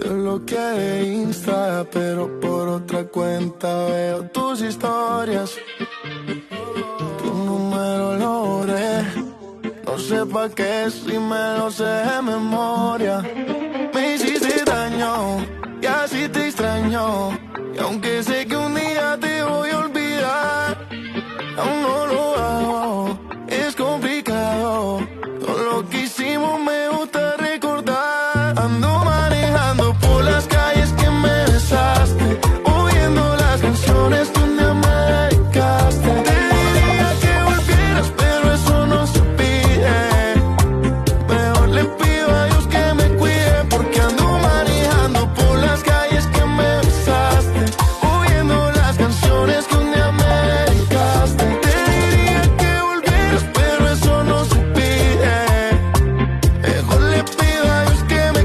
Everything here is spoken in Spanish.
Te bloqueé de Insta, pero por otra cuenta veo tus historias. Tu número lo borré. No sé pa' qué si me lo sé de memoria. Me hiciste daño y así te extraño. Y aunque sé que un día te voy a olvidar, aún no lo hago, es complicado. Todo lo que hicimos me gusta recordar. Ando